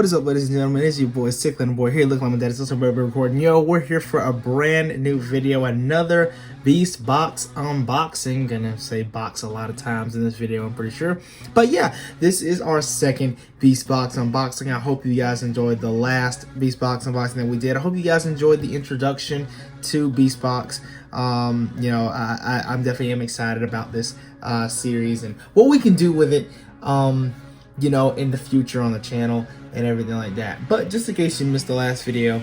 What is up, ladies and gentlemen? It's your boy Sickland Boy here. Look like my dad is also recording. Yo, we're here for a brand new video, another BeastBox unboxing. Gonna say box a lot of times in this video, I'm pretty sure. But yeah, this is our second BeastBox unboxing. I hope you guys enjoyed the last BeastBox unboxing that we did. I hope you guys enjoyed the introduction to BeastBox. You know, I'm definitely am excited about this series and what we can do with it. You know, in the future on the channel and everything like that. But just in case you missed the last video,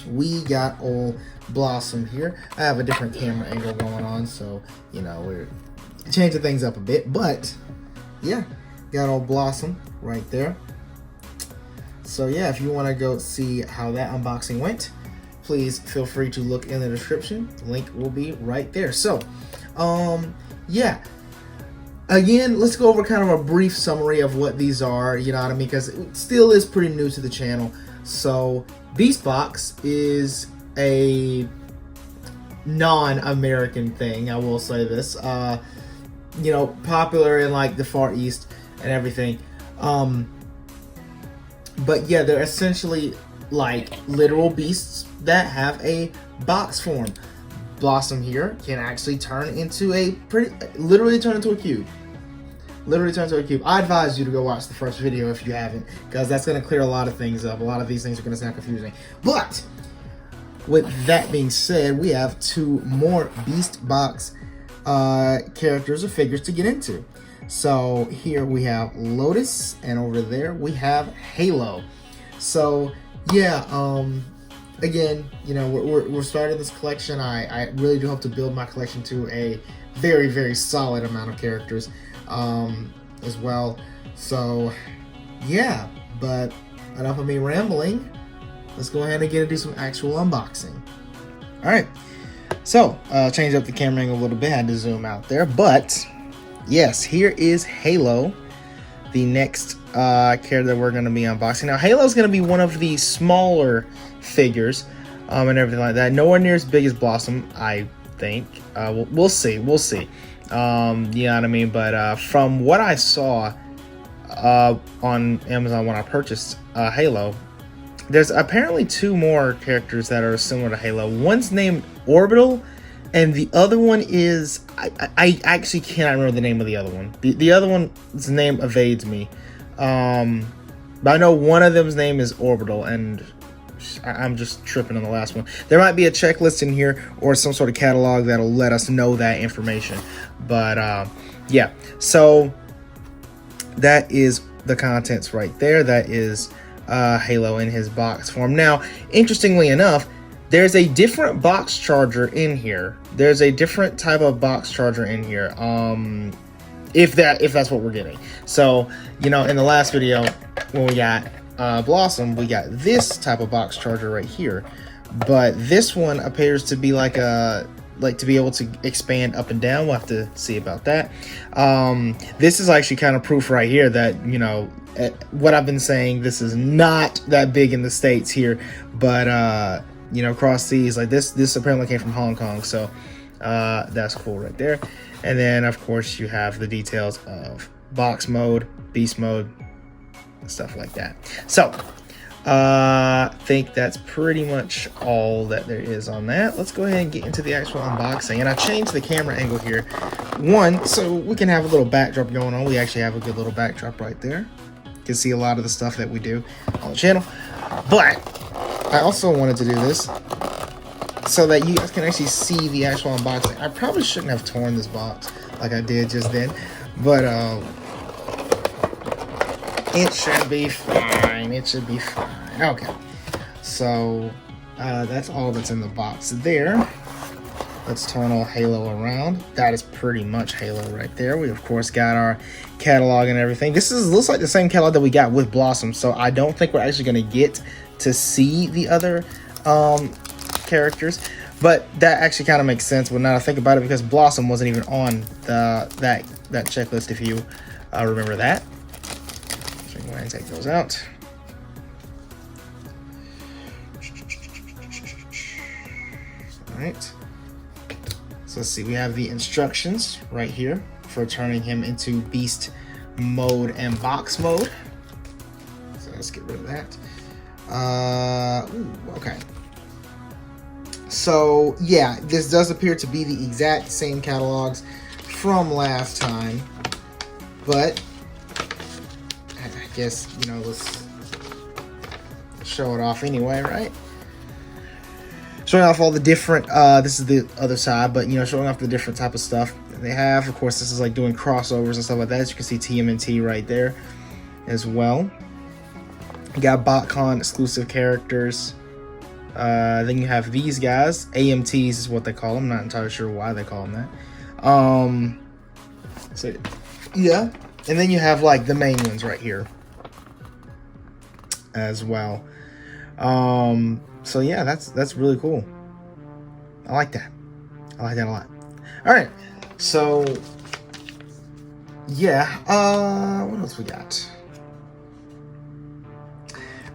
we got old Blossom here. I have a different camera angle going on, so you know, we're changing things up a bit. But yeah, got old Blossom right there. So yeah, if you want to go see how that unboxing went, please feel free to look in the description. The link will be right there. So yeah, again, let's go over kind of a brief summary of what these are, you know what I mean, because it still is pretty new to the channel. So BeastBox is a non-American thing, I will say this, you know, popular in like the Far East and everything. But yeah, they're essentially like literal beasts that have a box form. Blossom here can actually turn into a literally turn into a cube. Literally turn into a cube. I advise you to go watch the first video if you haven't, because that's going to clear a lot of things up. A lot of these things are going to sound confusing. But with that being said, we have two more BeastBox characters or figures to get into. So here we have Lotus, and over there we have Halo. So yeah, again, you know, we're starting this collection. I really do hope to build my collection to a very, very solid amount of characters as well. So yeah, but enough of me rambling. Let's go ahead and get into some actual unboxing. All right, so change up the camera angle a little bit. Had to zoom out there, but yes, here is Halo, the next character that we're going to be unboxing. Now, Halo's going to be one of the smaller figures and everything like that. Nowhere near as big as Blossom, I think. We'll see. We'll see. You know what I mean? But from what I saw on Amazon when I purchased Halo, there's apparently two more characters that are similar to Halo. One's named Orbital, and the other one is I actually cannot remember the name of the other one. The other one's name evades me. But I know one of them's name is Orbital, and I'm just tripping on the last one. There might be a checklist in here or some sort of catalog that'll let us know that information. But yeah, so that is the contents right there. That is Halo in his box form. Now, interestingly enough, there's a different box charger in here. There's a different type of box charger in here. If that's what we're getting. So, you know, in the last video when we got Blossom, we got this type of box charger right here, but this one appears to be like to be able to expand up and down. We'll have to see about that. This is actually kind of proof right here that, you know, what I've been saying, this is not that big in the States here, but you know, across seas, like this apparently came from Hong Kong, so that's cool right there. And then of course you have the details of box mode, beast mode, stuff like that. So I think that's pretty much all that there is on that. Let's go ahead and get into the actual unboxing. And I changed the camera angle here, one, so we can have a little backdrop going on. We actually have a good little backdrop right there. You can see a lot of the stuff that we do on the channel. But I also wanted to do this so that you guys can actually see the actual unboxing. I probably shouldn't have torn this box like I did just then, but it should be fine. It should be fine. Okay, so that's all that's in the box there. Let's turn all Halo around. That is pretty much Halo right there. We of course got our catalog and everything. This looks like the same catalog that we got with Blossom, so I don't think we're actually going to get to see the other characters, but that actually kind of makes sense when now I think about it, because Blossom wasn't even on that checklist, if you remember that. So go ahead and take those out. All right, so let's see, we have the instructions right here for turning him into beast mode and box mode. let's get rid of that. Okay. So yeah, this does appear to be the exact same catalogs from last time, but I guess, you know, let's show it off anyway, right? Showing off all the different, this is the other side, but, you know, showing off the different type of stuff that they have. Of course, this is like doing crossovers and stuff like that. As you can see, TMNT right there as well. You got BotCon exclusive characters. Then you have these guys. AMTs is what they call them. Not entirely sure why they call them that. So, yeah. And then you have like the main ones right here as well. So yeah, that's really cool. I like that. I like that a lot. All right. So yeah, what else we got?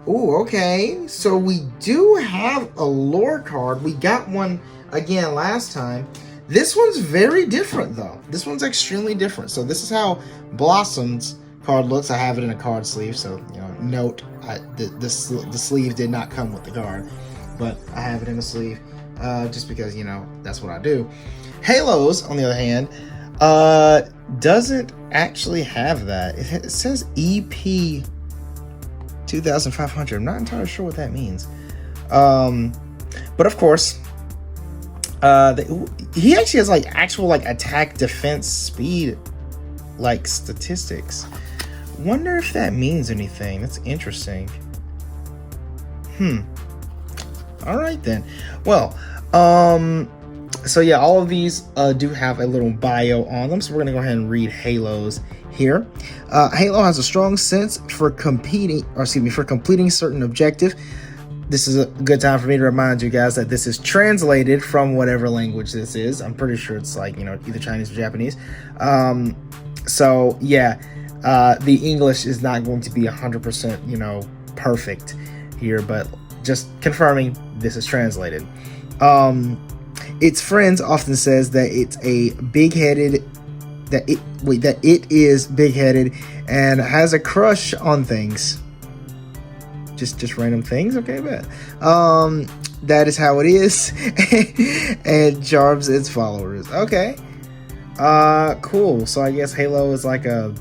Oh, okay. So we do have a lore card. We got one again last time. This one's very different though. This one's extremely different. So this is how Blossom's card looks. I have it in a card sleeve, so you know, note the sleeve did not come with the card, but I have it in a sleeve just because, you know, that's what I do. Halos, on the other hand, doesn't actually have that. It says EP 2,500. I'm not entirely sure what that means, but of course, he actually has like actual like attack, defense, speed, like statistics. Wonder if that means anything. That's interesting. All right then. Well, so yeah, all of these do have a little bio on them. So we're gonna go ahead and read Halo's here. Halo has a strong sense for completing certain objective. This is a good time for me to remind you guys that this is translated from whatever language this is. I'm pretty sure it's like, you know, either Chinese or Japanese. So yeah. The English is not going to be 100%, you know, perfect here, but just confirming this is translated. Its friends often says that it's a big-headed, that it is big-headed and has a crush on things. Just random things, okay, bet. That is how it is, and charms its followers. Okay, cool. So I guess Halo is like a,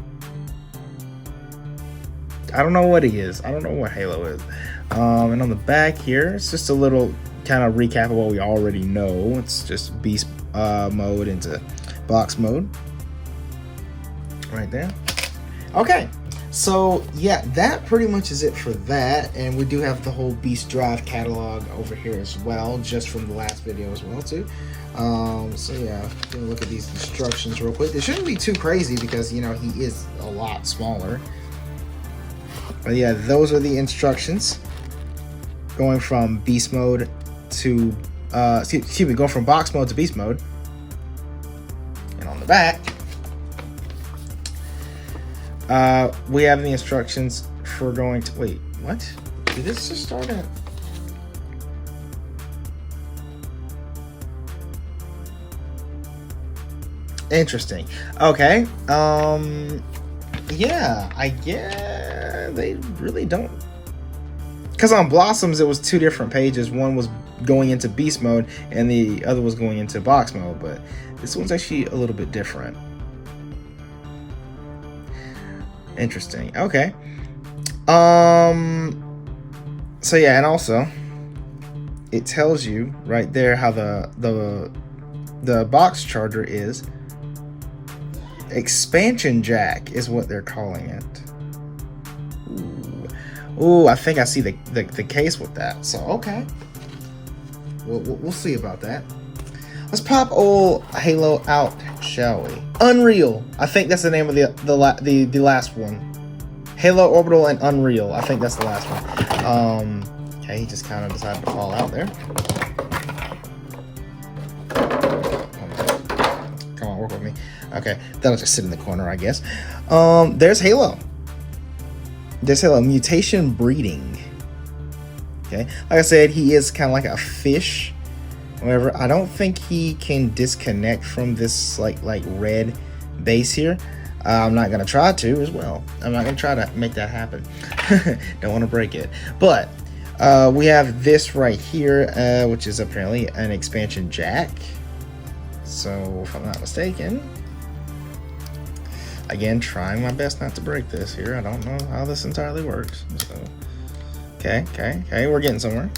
I don't know what he is. I don't know what Halo is. And on the back here, it's just a little kind of recap of what we already know. It's just beast mode into box mode. Right there. Okay. So yeah, that pretty much is it for that. And we do have the whole Beast Drive catalog over here as well, just from the last video as well too. So yeah, gonna look at these instructions real quick. They shouldn't be too crazy because, you know, he is a lot smaller. But yeah, those are the instructions going from beast mode to going from box mode to beast mode. And on the back, we have the instructions for going to, wait, what? Did this just start at? Interesting. Okay. Yeah, I guess they really don't. Because on Blossoms, it was two different pages. One was going into beast mode and the other was going into box mode. But this one's actually a little bit different. Interesting. Okay. So yeah, and also it tells you right there how the box charger is. Expansion jack is what they're calling it. Ooh, I think I see the case with that. So okay, we'll see about that. Let's pop old Halo out, shall we? Unreal. I think that's the name of the last one. Halo Orbital and Unreal. I think that's the last one. Okay, he just kind of decided to fall out there. Come on, work with me. Okay, that'll just sit in the corner, I guess. There's Halo. There's Halo. Mutation breeding. Okay, like I said, he is kind of like a fish. However, I don't think he can disconnect from this like red base here. I'm not gonna try to as well. I'm not gonna try to make that happen. Don't want to break it. But we have this right here, which is apparently an expansion jack. So if I'm not mistaken, again, trying my best not to break this here. I don't know how this entirely works. So okay, we're getting somewhere.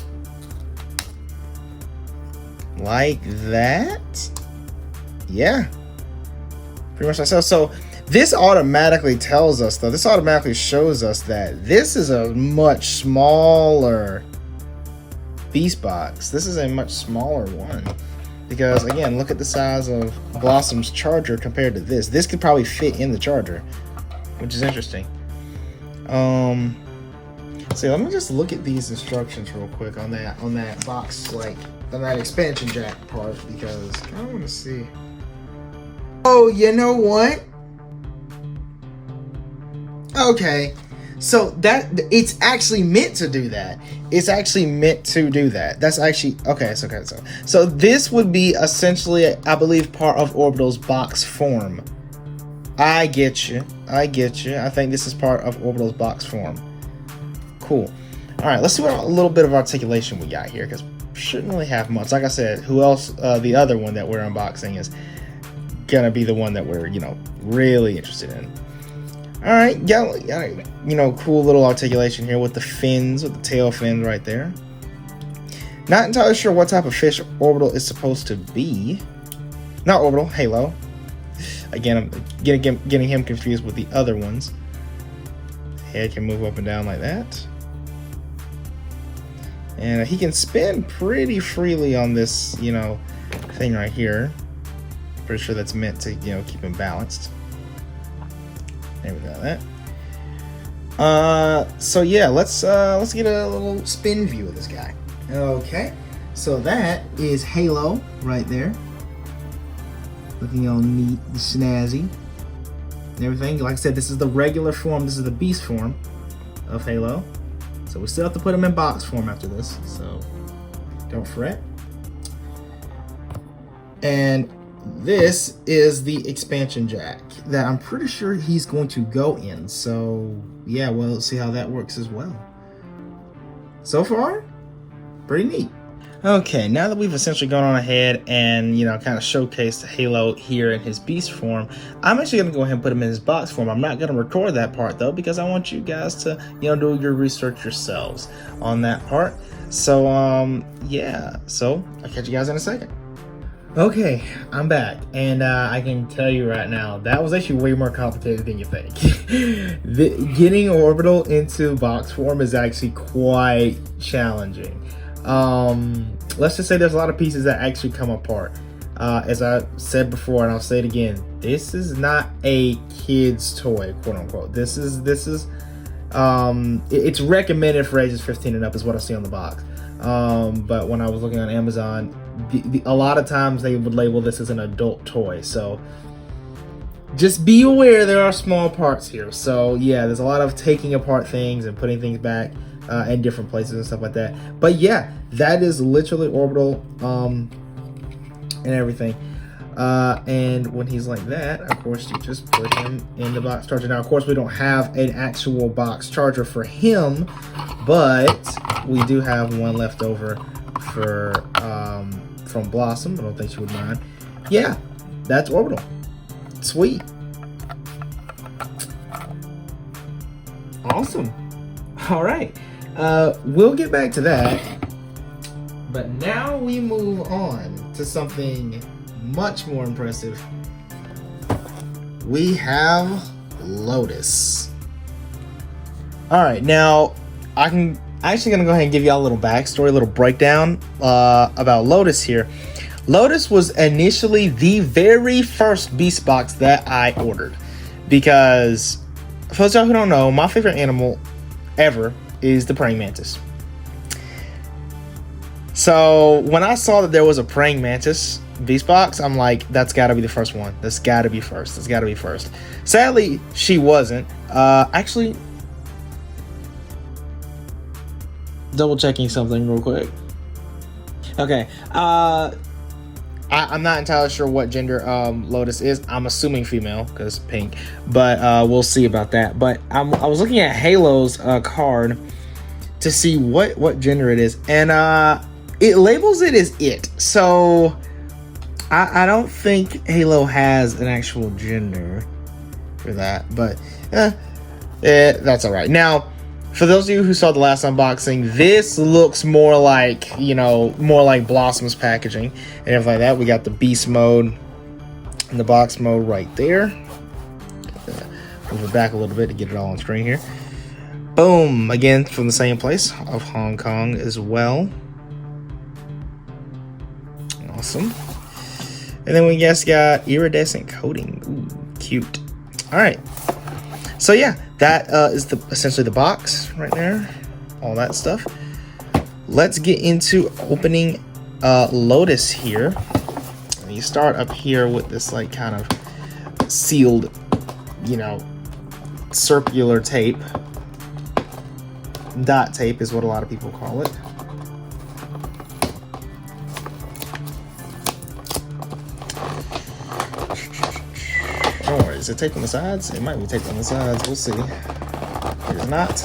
Like that. Yeah, pretty much like so. So this automatically tells us, though, this automatically shows us that this is a much smaller BeastBox. This is a much smaller one. Because, again, look at the size of Blossom's charger compared to this. This could probably fit in the charger, which is interesting. So let me just look at these instructions real quick on that box, like, on that expansion jack part, because I want to see. Oh, you know what? Okay, so that it's actually meant to do that. It's actually meant to do that. That's actually okay. So this would be essentially, I believe, part of Orbital's box form. I get you. I think this is part of Orbital's box form. Cool. All right, let's see what a little bit of articulation we got here, because we shouldn't really have much. Like I said, who else? The other one that we're unboxing is gonna be the one that we're really interested in. All right, cool little articulation here with the fins, with the tail fin right there. Not entirely sure what type of fish Orbital is supposed to be. Not Orbital, Halo. Again, I'm getting him confused with the other ones. Head can move up and down like that. And he can spin pretty freely on this, thing right here. Pretty sure that's meant to, keep him balanced. There we go. That. So yeah, let's get a little spin view of this guy. Okay, so that is Halo right there, looking all neat and snazzy and everything. Like I said, this is the regular form. This is the beast form of Halo. So we still have to put him in box form after this. So don't fret. And this is the expansion jack that I'm pretty sure he's going to go in. So yeah, well, let's see how that works as well. So far, pretty neat. Okay, now that we've essentially gone on ahead and, kind of showcased Halo here in his beast form, I'm actually going to go ahead and put him in his box form. I'm not going to record that part, though, because I want you guys to, do your research yourselves on that part. So, yeah. So, I'll catch you guys in a second. Okay, I'm back, and I can tell you right now, that was actually way more complicated than you think. Getting Orbital into box form is actually quite challenging. Let's just say there's a lot of pieces that actually come apart. As I said before, and I'll say it again, this is not a kid's toy, quote unquote. This is it's recommended for ages 15 and up is what I see on the box. But when I was looking on Amazon, a lot of times they would label this as an adult toy. So just be aware there are small parts here. So yeah, there's a lot of taking apart things and putting things back in different places and stuff like that. But yeah, that is literally Orbital and everything. And when he's like that, of course, you just put him in the box charger. Now, of course, we don't have an actual box charger for him, but we do have one left over for from Blossom. I don't think she would mind. Yeah, that's Orbital. Sweet. Awesome. All right. We'll get back to that. But now we move on to something much more impressive. We have Lotus. All right, now I'm actually gonna go ahead and give y'all a little backstory, a little breakdown about Lotus here. Lotus was initially the very first BeastBox that I ordered because, for those of y'all who don't know, my favorite animal ever is the praying mantis. So when I saw that there was a praying mantis BeastBox, I'm like, that's got to be the first one. That's got to be first. That's got to be first. Sadly, she wasn't. Actually, double checking something real quick. Okay. I'm not entirely sure what gender Lotus is. I'm assuming female because pink, but we'll see about that. But I was looking at Halo's card to see what gender it is, and it labels it as it. So I don't think Halo has an actual gender for that, but that's all right. Now, for those of you who saw the last unboxing, this looks more like, you know, more like Blossom's packaging and everything like that. We got the beast mode and the box mode right there. Move it back a little bit to get it all on screen here. Boom, again from the same place of Hong Kong as well. Awesome. And then we just got iridescent coating. Ooh, cute. All right. So yeah, that is essentially the box right there, all that stuff. Let's get into opening Lotus here. And you start up here with this like kind of sealed, you know, circular tape. Dot tape is what a lot of people call it. Don't worry, is it tape on the sides? It might be tape on the sides. We'll see. It's not.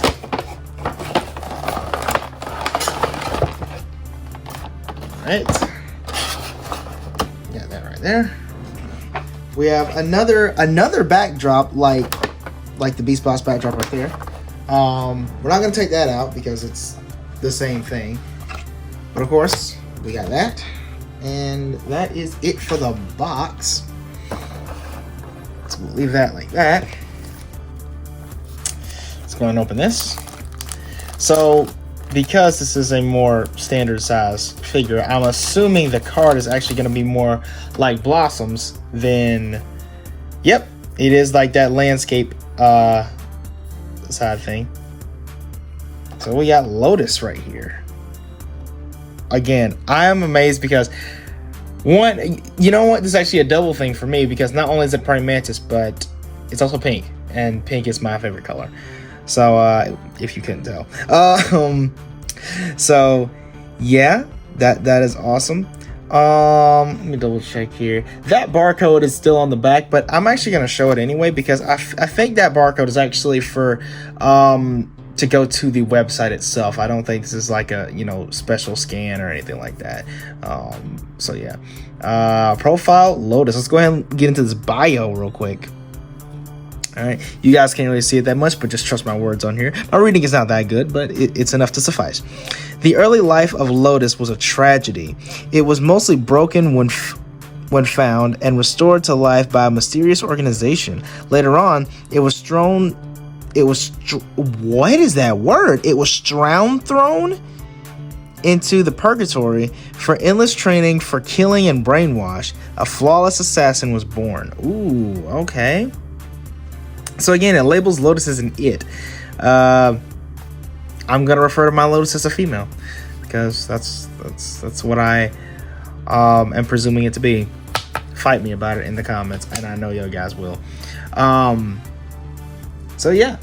Alright. Got that right there. We have another backdrop like the BeastBox backdrop right there. We're not gonna take that out because it's the same thing. But of course, we got that. And that is it for the box. So we'll leave that like that. Let's go and open this. So, because this is a more standard size figure, I'm assuming the card is actually going to be more like Blossom's than... Yep, it is like that landscape side thing. So we got Lotus right here. Again, I am amazed because... One, you know what? This is actually a double thing for me because not only is it praying mantis, but it's also pink, and pink is my favorite color. So, if you couldn't tell, so yeah, that is awesome. Let me double check here. That barcode is still on the back, but I'm actually gonna show it anyway because I think that barcode is actually for to go to the website itself. I don't think this is like a, you know, special scan or anything like that. So yeah, profile Lotus. Let's go ahead and get into this bio real quick. All right, you guys can't really see it that much, but just trust my words on here. My reading is not that good, but it's enough to suffice. The early life of Lotus was a tragedy. It was mostly broken when found and restored to life by a mysterious organization. Later on, it was thrown into the purgatory for endless training for killing and brainwash. A flawless assassin was born. Ooh, okay. So again, it labels Lotus as an it. I'm gonna refer to my Lotus as a female because that's what I am presuming it to be. Fight me about it in the comments, and I know you guys will. So yeah,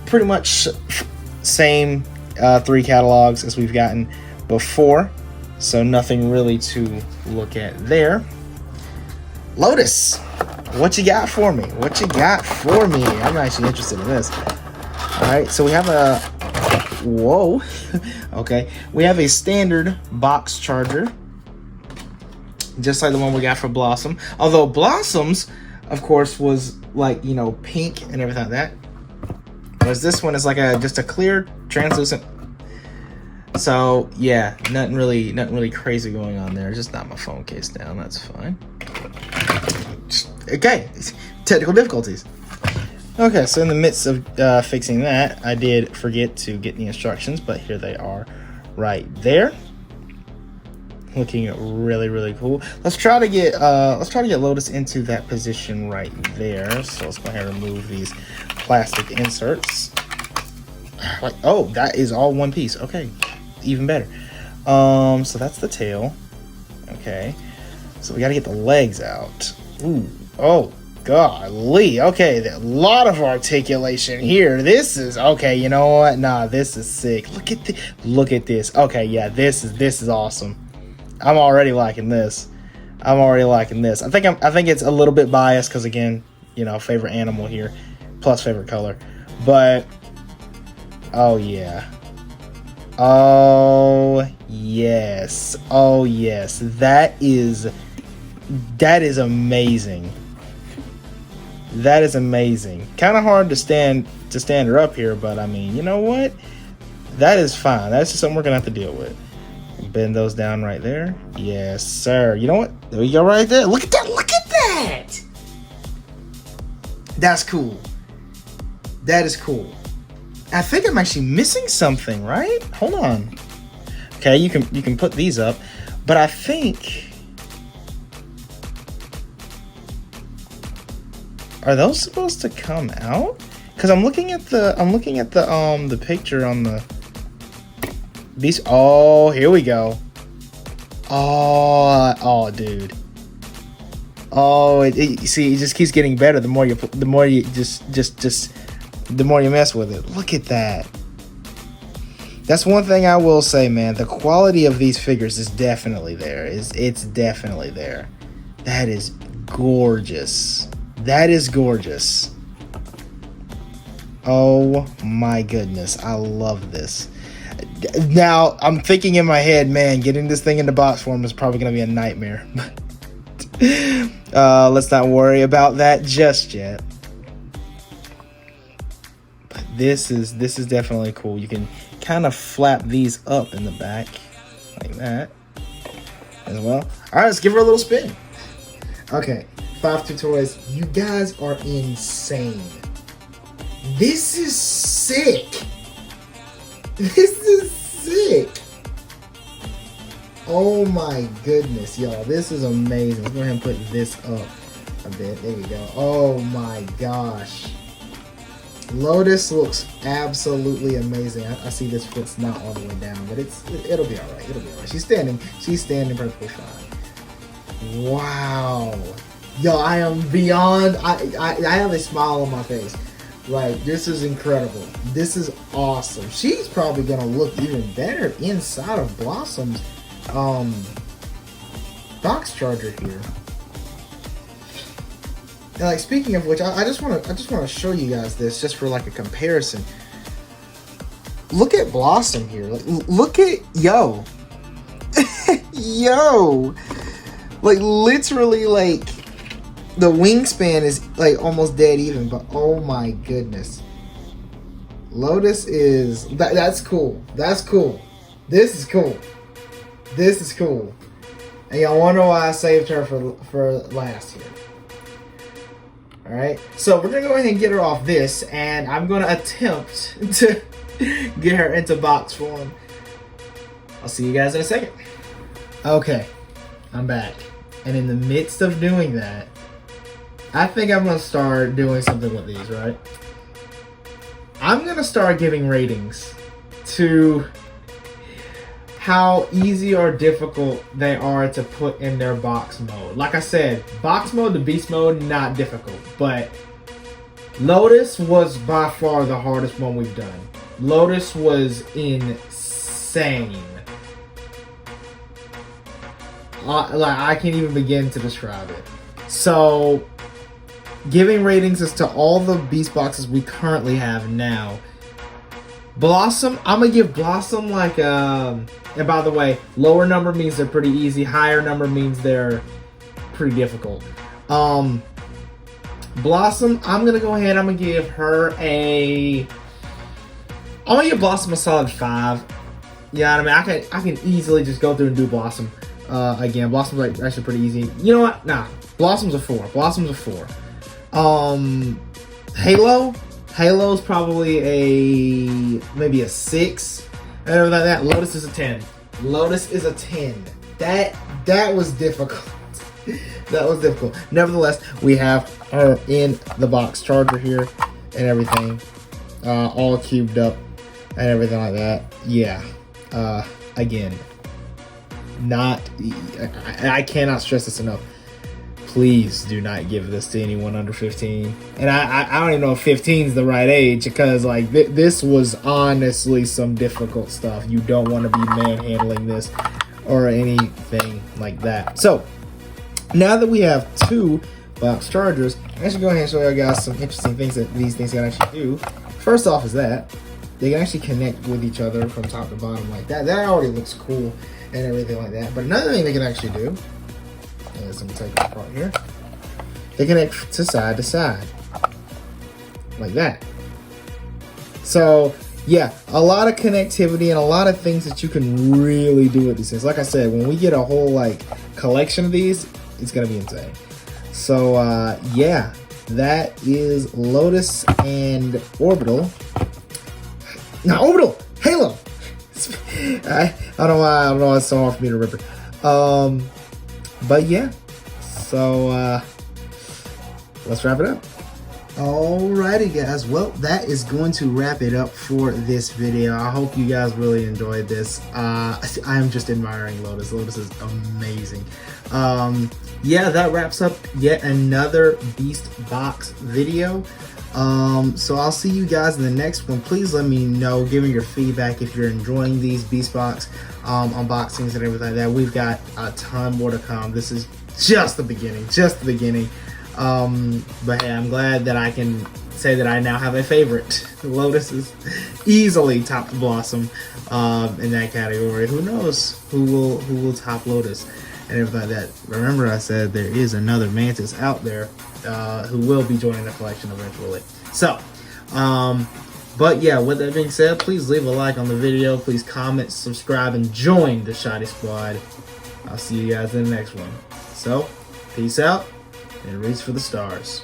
pretty much same 3 catalogs as we've gotten before, so nothing really to look at there. Lotus, what you got for me? What you got for me? I'm actually interested in this. All right, so we have a whoa. Okay, we have a standard box charger, just like the one we got for Blossom. Although Blossom's, of course, was like, you know, pink and everything like that. Whereas this one is like just a clear, translucent. So yeah, nothing really crazy going on there. Just not my phone case down. That's fine. Okay, technical difficulties. Okay, so in the midst of fixing that, I did forget to get the instructions, but here they are, right there. Looking really cool. Let's try to get Lotus into that position right there. So let's go ahead and remove these plastic inserts. Like, oh, that is all one piece. Okay, even better. So that's the tail. Okay, so we got to get the legs out. Ooh, oh golly. Okay, a lot of articulation here. This is okay. You know what? Nah, this is sick. Look at this. Okay, yeah, this is awesome. I'm already liking this. I'm already liking this. I think it's a little bit biased because, again, you know, favorite animal here, plus favorite color. But oh yeah, oh yes, oh yes, that is amazing. That is amazing. Kind of hard to stand her up here, but I mean, you know what? That is fine. That's just something we're gonna have to deal with. Bend those down right there. Yes, sir. You know what? There we go, right there. Look at that. Look at that. That's cool. That is cool. I think I'm actually missing something, right? Hold on. Okay, you can put these up, but I think, are those supposed to come out? Because I'm looking at the picture on the Beast. Oh, here we go. Oh, dude. Oh, see, it just keeps getting better the more you mess with it. Look at that. That's one thing I will say, man. The quality of these figures is definitely there. It's definitely there. That is gorgeous. That is gorgeous. Oh my goodness, I love this. Now, I'm thinking in my head, man, getting this thing into box form is probably going to be a nightmare. Let's not worry about that just yet. But this is definitely cool. You can kind of flap these up in the back like that as well. All right, let's give her a little spin. Okay, 5 toys. You guys are insane. This is sick. This is sick. Oh my goodness, y'all. This is amazing. Let's go ahead and put this up a bit. There we go. Oh my gosh. Lotus looks absolutely amazing. I see this foot's not all the way down, but it'll be alright. It'll be alright. She's standing perfectly fine. Wow. Yo, I am beyond I have a smile on my face. Like, this is incredible. This is awesome. She's probably gonna look even better inside of Blossom's box charger here. And like, speaking of which, I just wanna show you guys this just for like a comparison. Look at Blossom here. Like, look at yo. Yo. Like, literally, like, the wingspan is like almost dead even, but oh my goodness. Lotus is that's cool. That's cool. This is cool. This is cool. And y'all wonder why I saved her for last here. Alright, so we're gonna go ahead and get her off this, and I'm gonna attempt to get her into box form. I'll see you guys in a second. Okay, I'm back. And in the midst of doing that, I think I'm going to start doing something with these, right? I'm going to start giving ratings to how easy or difficult they are to put in their box mode. Like I said, box mode to beast mode, not difficult. But Lotus was by far the hardest one we've done. Lotus was insane. Like, I can't even begin to describe it. So, giving ratings as to all the beast boxes we currently have now. Blossom, I'm gonna give Blossom like and by the way, lower number means they're pretty easy, higher number means they're pretty difficult. Blossom, I'm gonna go ahead, I'm gonna give her I'm gonna give Blossom a solid 5. Yeah, I mean, I can easily just go through and do Blossom. Again, Blossom's like actually pretty easy. You know what? Nah, Blossom's a 4. Blossom's a 4. Halo's probably maybe a 6. And everything like that. Lotus is a 10. Lotus is a 10. That was difficult. That was difficult. Nevertheless, we have her in the box charger here and everything, all cubed up and everything like that. Yeah. Again, I cannot stress this enough. Please do not give this to anyone under 15. And I don't even know if 15 is the right age, because like this was honestly some difficult stuff. You don't want to be manhandling this or anything like that. So now that we have 2 box chargers, I should go ahead and show you guys some interesting things that these things can actually do. First off is that they can actually connect with each other from top to bottom like that. That already looks cool and everything like that. But another thing they can actually do is, I'm gonna take it apart here. They connect to side like that. So yeah, a lot of connectivity and a lot of things that you can really do with these things. Like I said, when we get a whole like collection of these, it's gonna be insane. So yeah, that is Lotus and Orbital. Now Orbital, Halo. I don't know why it's so hard for me to remember. But yeah, so let's wrap it up. Alrighty guys, well that is going to wrap it up for this video. I hope you guys really enjoyed this. I am just admiring Lotus. Lotus is amazing. Yeah, that wraps up yet another BeastBox video. So I'll see you guys in the next one. Please let me know, give me your feedback if you're enjoying these BeastBox unboxings and everything like that. We've got a ton more to come. This is just the beginning, but hey, I'm glad that I can say that I now have a favorite. Lotus is easily top Blossom in that category. Who knows who will top Lotus and everything like that. Remember I said there is another Mantis out there who will be joining the collection eventually. So but yeah, with that being said, please leave a like on the video, please comment, subscribe, and join the Shotty Squad. I'll see you guys in the next one. So peace out and reach for the stars.